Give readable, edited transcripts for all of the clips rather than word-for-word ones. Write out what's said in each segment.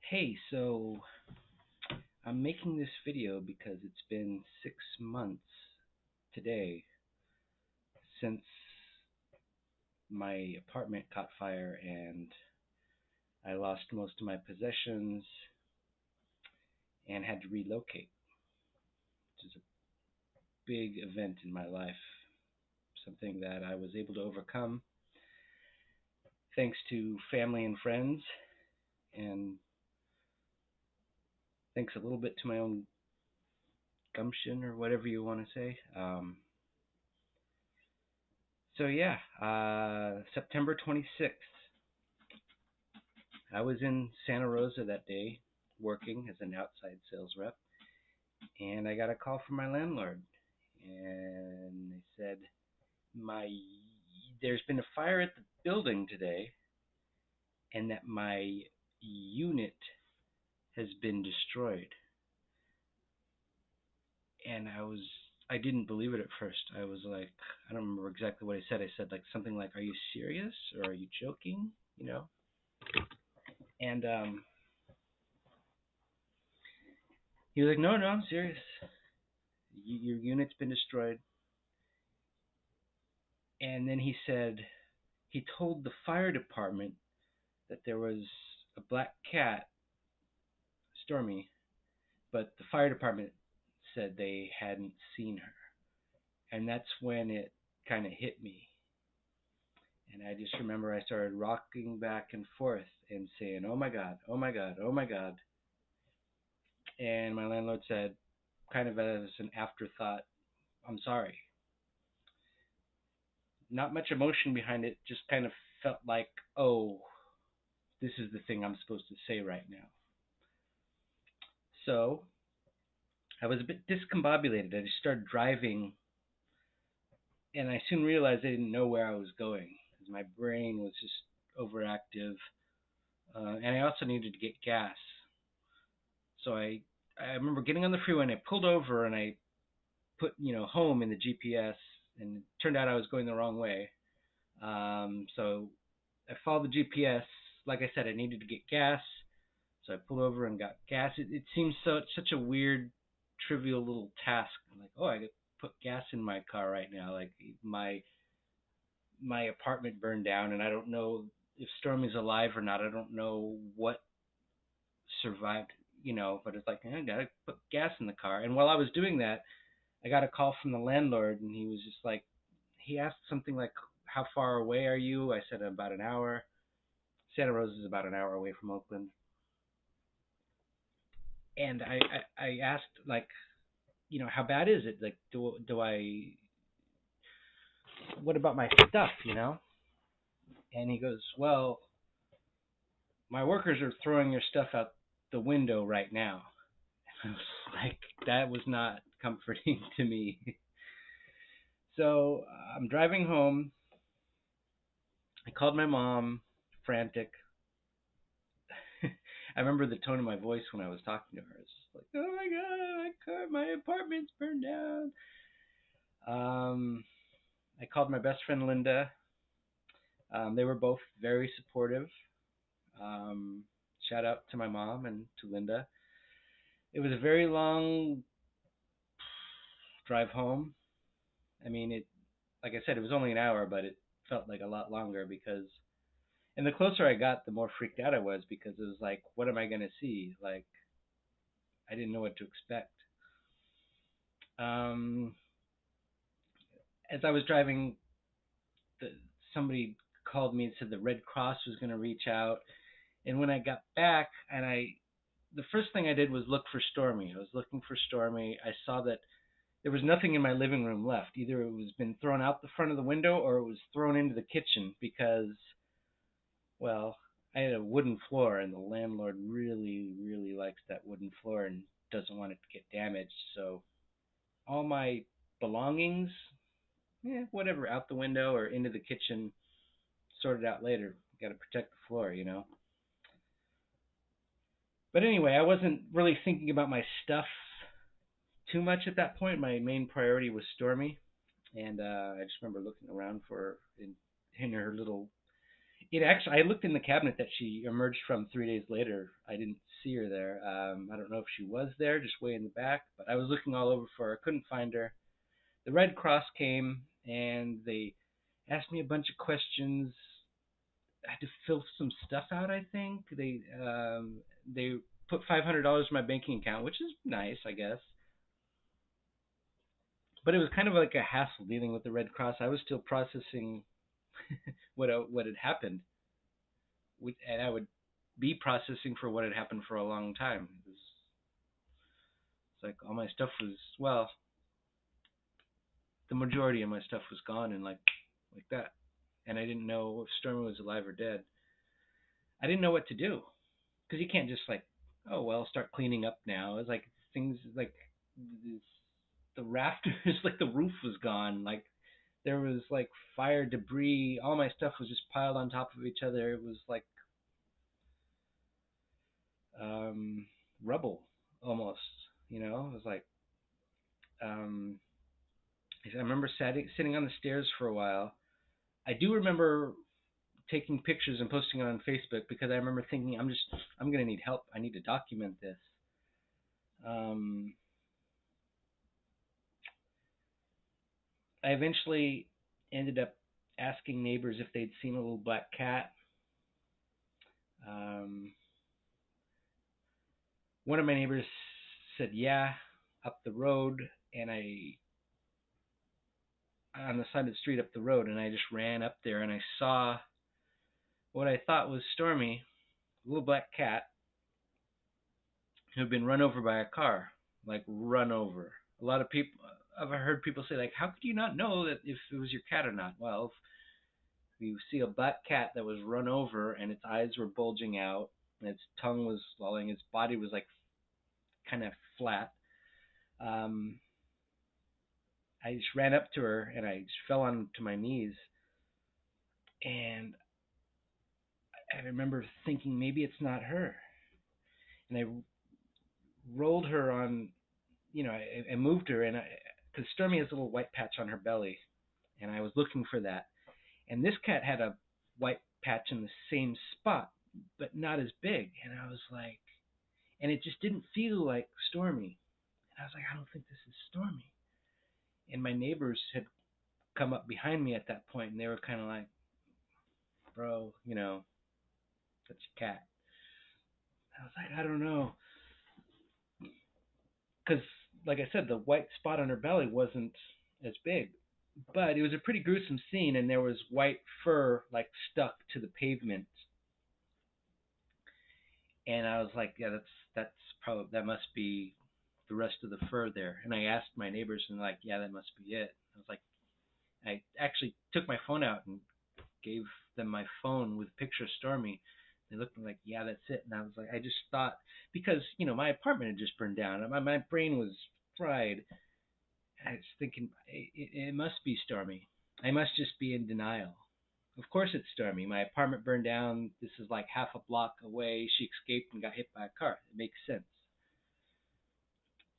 Hey, so I'm making this video because it's been 6 months today since my apartment caught fire and I lost most of my possessions and had to relocate, which is a big event in my life, something that I was able to overcome thanks to family and friends, and thanks a little bit to my own gumption or whatever you want to say. September 26th, I was in Santa Rosa that day working as an outside sales rep, and I got a call from my landlord, and they said, "My there's been a fire at the building today, and that my unit has been destroyed." And I didn't believe it at first. I was like, I don't remember exactly what I said. I said like something like, "Are you serious or are you joking?" You know? And he was like, "No, no, I'm serious. Your unit's been destroyed." And then he told the fire department that there was a black cat, Stormy, but the fire department said they hadn't seen her. And that's when it kind of hit me. And I just remember I started rocking back and forth and saying, "Oh my God, oh my God, oh my God." And my landlord said, kind of as an afterthought, "I'm sorry." Not much emotion behind it, just kind of felt like, oh, this is the thing I'm supposed to say right now. So I was a bit discombobulated. I just started driving, and I soon realized I didn't know where I was going because my brain was just overactive, and I also needed to get gas. So I remember getting on the freeway and I pulled over and I put home in the GPS, and it turned out I was going the wrong way. So I followed the GPS. Like I said, I needed to get gas, so I pulled over and got gas. It seems such a weird, trivial little task. I'm like, oh, I could put gas in my car right now. Like my apartment burned down, and I don't know if Stormy's alive or not. I don't know what survived, but it's like, I gotta put gas in the car. And while I was doing that, I got a call from the landlord, and he was just like, he asked something like, "How far away are you?" I said, "About an hour." Santa Rosa is about an hour away from Oakland. And I asked, like, how bad is it? Like, do I, what about my stuff? And he goes, "Well, my workers are throwing your stuff out the window right now." And I was like, that was not comforting to me. So I'm driving home. I called my mom, frantic. I remember the tone of my voice when I was talking to her. It's just like, "Oh my God, my apartment's burned down." I called my best friend Linda. They were both very supportive. Um, Shout out to my mom and to Linda. It was a very long drive home. I mean, like I said, it was only an hour, but it felt like a lot longer because, and the closer I got, the more freaked out I was because it was like, what am I going to see? Like, I didn't know what to expect. Um, as I was driving, the, somebody called me and said the Red Cross was going to reach out. And when I got back, the first thing I did was look for Stormy. I was looking for Stormy. I saw that there was nothing in my living room left. Either it was been thrown out the front of the window or it was thrown into the kitchen because, well, I had a wooden floor and the landlord really, really likes that wooden floor and doesn't want it to get damaged. So all my belongings, whatever, out the window or into the kitchen, sorted out later. Got to protect the floor. But anyway, I wasn't really thinking about my stuff too much at that point. My main priority was Stormy, and I just remember looking around for in her little It actually, I looked in the cabinet that she emerged from 3 days later. I didn't see her there. I don't know if she was there, just way in the back, but I was looking all over for her. Couldn't find her. The Red Cross came and they asked me a bunch of questions. I had to fill some stuff out. I think they put $500 in my banking account, which is nice, I guess. But it was kind of like a hassle dealing with the Red Cross. I was still processing what had happened, and I would be processing for what had happened for a long time. It's like all my stuff was, well, the majority of my stuff was gone, and like that, and I didn't know if Stormy was alive or dead. I didn't know what to do because you can't just like, oh well, start cleaning up now. It's like things like this, the rafters, like the roof was gone, like there was like fire debris. All my stuff was just piled on top of each other. It was like um, rubble almost. It was like um, I remember sitting on the stairs for a while. I do remember taking pictures and posting it on Facebook because I remember thinking I'm gonna need help. I need to document this. Um, I eventually ended up asking neighbors if they'd seen a little black cat. Um, One of my neighbors said, "Yeah, up the road," and I on the side of the street up the road, and I just ran up there and I saw what I thought was Stormy, a little black cat who had been run over by a car, like run over. A lot of people, I've heard people say, like, how could you not know that if it was your cat or not? Well, if you see a black cat that was run over and its eyes were bulging out, and its tongue was lolling, its body was like kind of flat. Um, I just ran up to her and I just fell onto my knees, and I remember thinking maybe it's not her, and I rolled her on, I moved her, and because Stormy has a little white patch on her belly, and I was looking for that, and this cat had a white patch in the same spot, but not as big, and I was like, and it just didn't feel like Stormy, and I was like, I don't think this is Stormy, and my neighbors had come up behind me at that point, and they were kind of like, bro, that's your cat. I was like, I don't know, because like I said, the white spot on her belly wasn't as big, but it was a pretty gruesome scene, and there was white fur like stuck to the pavement, and I was like, yeah, that's probably that must be the rest of the fur there. And I asked my neighbors, and they're like, yeah, that must be it. I was like, I actually took my phone out and gave them my phone with a picture of Stormy. They looked at me like, yeah, that's it. And I was like, I just thought because my apartment had just burned down, and my brain was fried. I was thinking it must be Stormy. I must just be in denial. Of course it's Stormy. My apartment burned down. This is like half a block away. She escaped and got hit by a car. It makes sense.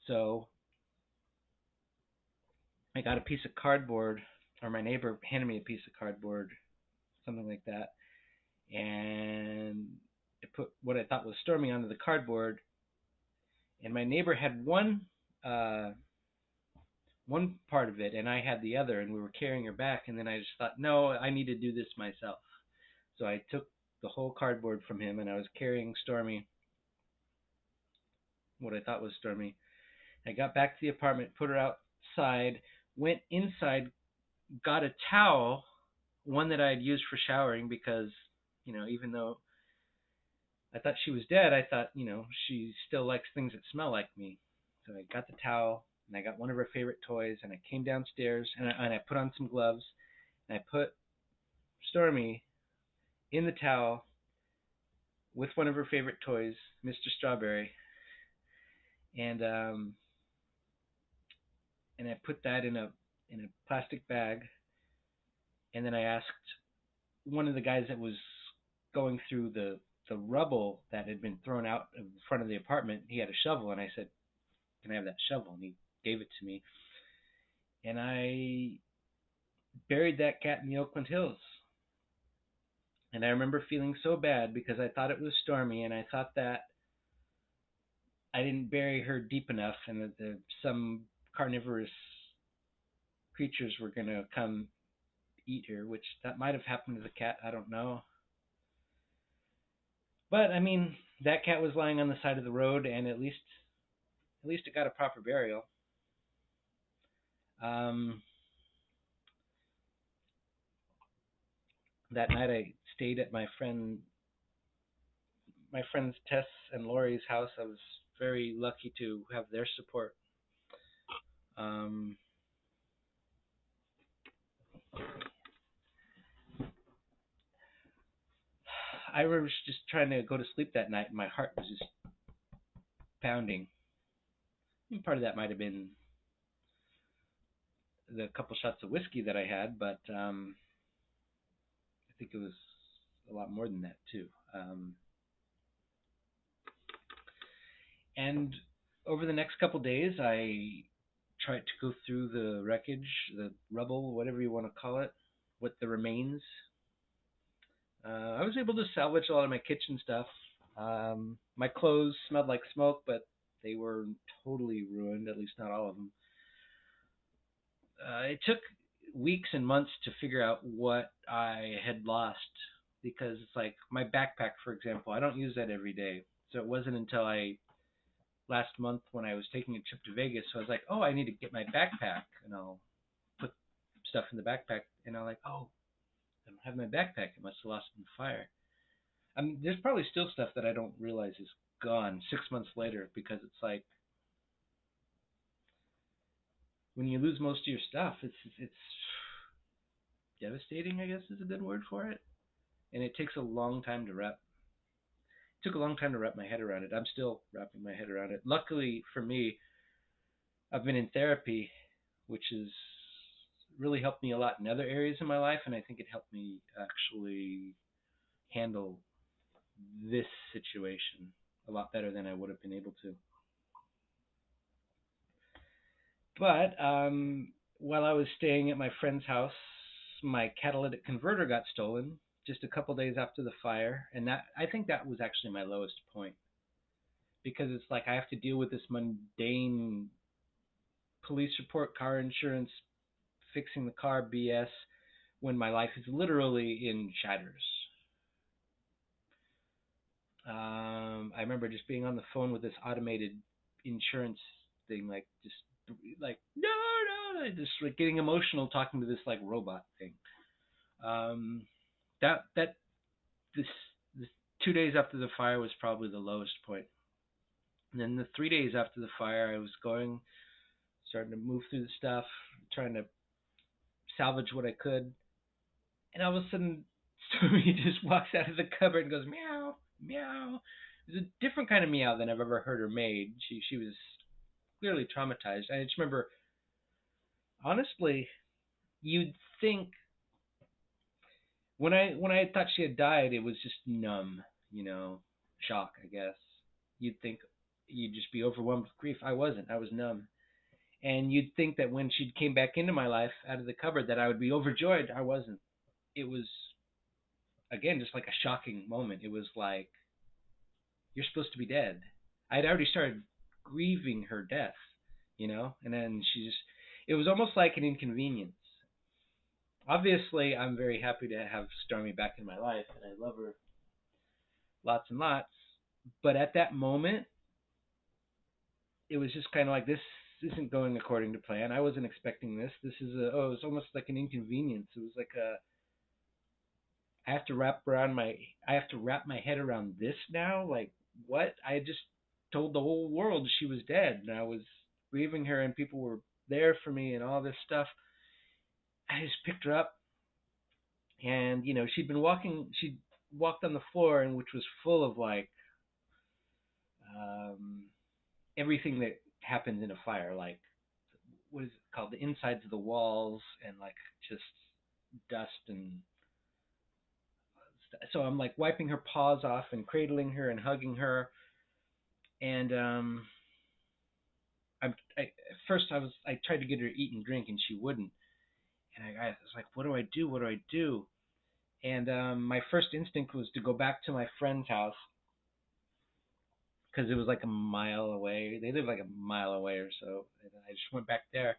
So I got a piece of cardboard, or my neighbor handed me a piece of cardboard, something like that, and I put what I thought was Stormy onto the cardboard. And my neighbor had uh, one part of it, and I had the other, and we were carrying her back. And then I just thought, no, I need to do this myself. So I took the whole cardboard from him, and I was carrying Stormy, what I thought was Stormy. I got back to the apartment, put her outside, went inside, got a towel, one that I had used for showering because, even though I thought she was dead, I thought, she still likes things that smell like me. So I got the towel, and I got one of her favorite toys, and I came downstairs, and I put on some gloves, and I put Stormy in the towel with one of her favorite toys, Mr. Strawberry, and I put that in a plastic bag, and then I asked one of the guys that was going through the rubble that had been thrown out in front of the apartment. He had a shovel, and I said, "Can I have that shovel?" And he gave it to me, and I buried that cat in the Oakland Hills. And I remember feeling so bad because I thought it was Stormy, and I thought that I didn't bury her deep enough, and that some carnivorous creatures were gonna come eat her, which that might have happened to the cat. I don't know. But I mean, that cat was lying on the side of the road, and at least it got a proper burial. Um, that night I stayed at my friends Tess and Lori's house. I was very lucky to have their support. Um, I was just trying to go to sleep that night, and my heart was just pounding. And part of that might have been the couple shots of whiskey that I had, but I think it was a lot more than that too. And over the next couple days, I tried to go through the wreckage, the rubble, whatever you want to call it, with the remains. I was able to salvage a lot of my kitchen stuff. My clothes smelled like smoke, but they were totally ruined, at least not all of them. It took weeks and months to figure out what I had lost because it's like my backpack, for example, I don't use that every day. So it wasn't until I last month when I was taking a trip to Vegas, so I was like, oh, I need to get my backpack, and I'll put stuff in the backpack, and I'm like, oh, I don't have my backpack. I must have lost it in the fire. I mean, there's probably still stuff that I don't realize is gone 6 months later because it's like when you lose most of your stuff, it's devastating. I guess is a good word for it, and it takes a long time to wrap. It took a long time to wrap my head around it. I'm still wrapping my head around it. Luckily for me, I've been in therapy, which has really helped me a lot in other areas of my life, and I think it helped me actually handle this situation a lot better than I would have been able to. But while I was staying at my friend's house, my catalytic converter got stolen just a couple days after the fire, and that I think that was actually my lowest point because it's like I have to deal with this mundane police report, car insurance, fixing the car BS when my life is literally in shatters. I remember just being on the phone with this automated insurance thing, like just like no, just like getting emotional talking to this like robot thing. Um, that this 2 days after the fire was probably the lowest point. And then the 3 days after the fire, I was starting to move through the stuff, trying to salvage what I could, and all of a sudden, Stormy just walks out of the cupboard and goes meow, meow. It was a different kind of meow than I've ever heard her made. She was clearly traumatized. I just remember, honestly, you'd think when I thought she had died, it was just numb, shock, I guess. You'd think you'd just be overwhelmed with grief. I wasn't. I was numb. And you'd think that when she came back into my life out of the cupboard that I would be overjoyed. I wasn't. It was again just like a shocking moment. It was like you're supposed to be dead. I'd already started grieving her death, and then it was almost like an inconvenience. Obviously, I'm very happy to have Stormy back in my life, and I love her lots and lots. But at that moment, it was just kind of like this isn't going according to plan. I wasn't expecting this. It was almost like an inconvenience. It was like I have to I have to wrap my head around this now. Like what? I just told the whole world she was dead, and I was grieving her, and people were there for me, and all this stuff. I just picked her up, and she'd walked on the floor, and which was full of like um, everything that happens in a fire, like what is it called, the insides of the walls, and like just dust and so I'm like wiping her paws off and cradling her and hugging her, and at first I tried to get her to eat and drink, and she wouldn't, and I was like, what do I do? What do I do? And my first instinct was to go back to my friend's house because it was like a mile away. They lived like a mile away or so. And I just went back there,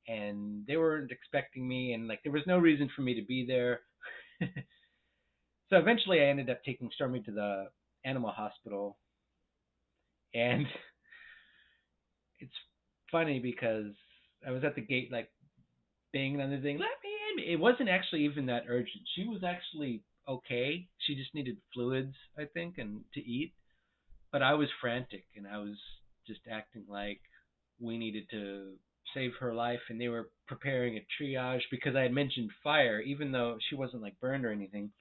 and they weren't expecting me, and like there was no reason for me to be there. So eventually, I ended up taking Stormy to the animal hospital, and it's funny because I was at the gate like banging on the thing, let me in. It wasn't actually even that urgent. She was actually okay. She just needed fluids, I think, and to eat. But I was frantic, and I was just acting like we needed to save her life, and they were preparing a triage because I had mentioned fire, even though she wasn't like burned or anything.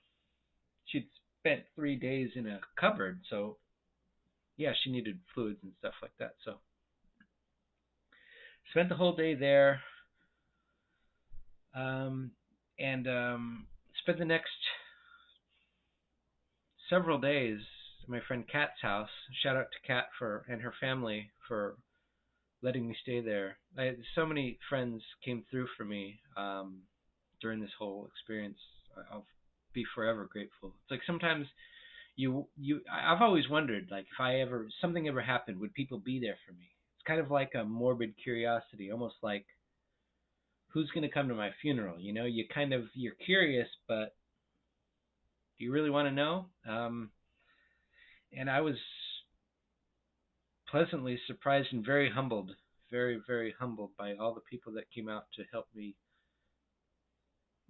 She'd spent 3 days in a cupboard, so yeah, she needed fluids and stuff like that. So spent the whole day there, um, and spent the next several days at my friend Kat's house. Shout out to Kat for and her family for letting me stay there. So many friends came through for me during this whole experience. I'll be forever grateful. It's like sometimes I've always wondered, like, if I ever something ever happened, would people be there for me? It's kind of like a morbid curiosity, almost like who's going to come to my funeral? You know, you're curious, but do you really want to know? And I was pleasantly surprised and very humbled, very, very humbled by all the people that came out to help me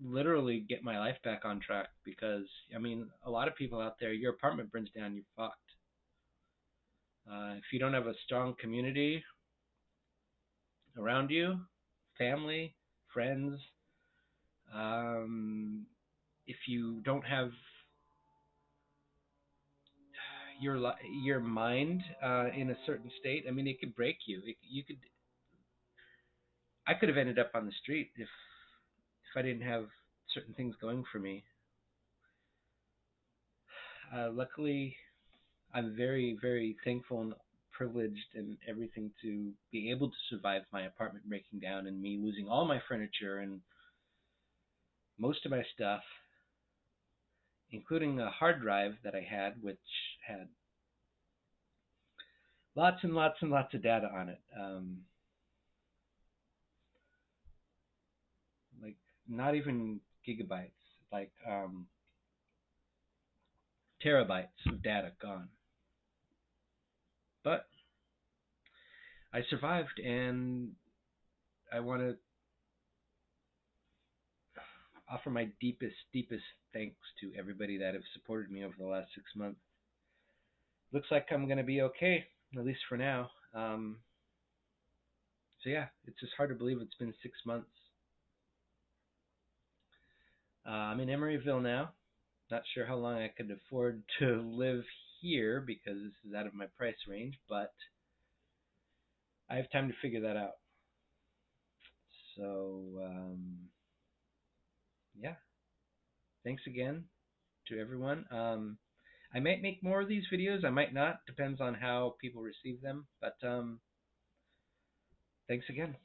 literally get my life back on track. Because, I mean, a lot of people out there, your apartment burns down, you're fucked. If you don't have a strong community around you, family, friends, if you don't have your mind in a certain state, I mean, it could break you. You could I could have ended up on the street if I didn't have certain things going for me. Luckily, I'm very, very thankful and privileged and everything to be able to survive my apartment breaking down and me losing all my furniture and most of my stuff, including a hard drive that I had, which had lots and lots and lots of data on it. Like not even gigabytes, like terabytes of data gone. But I survived, and I want to offer my deepest, deepest thanks to everybody that have supported me over the last 6 months. Looks like I'm going to be okay, at least for now. So yeah, it's just hard to believe it's been 6 months. I'm in Emeryville now. Not sure how long I could afford to live here because this is out of my price range, but I have time to figure that out. So yeah, thanks again to everyone. I might make more of these videos. I might not. Depends on how people receive them. But thanks again.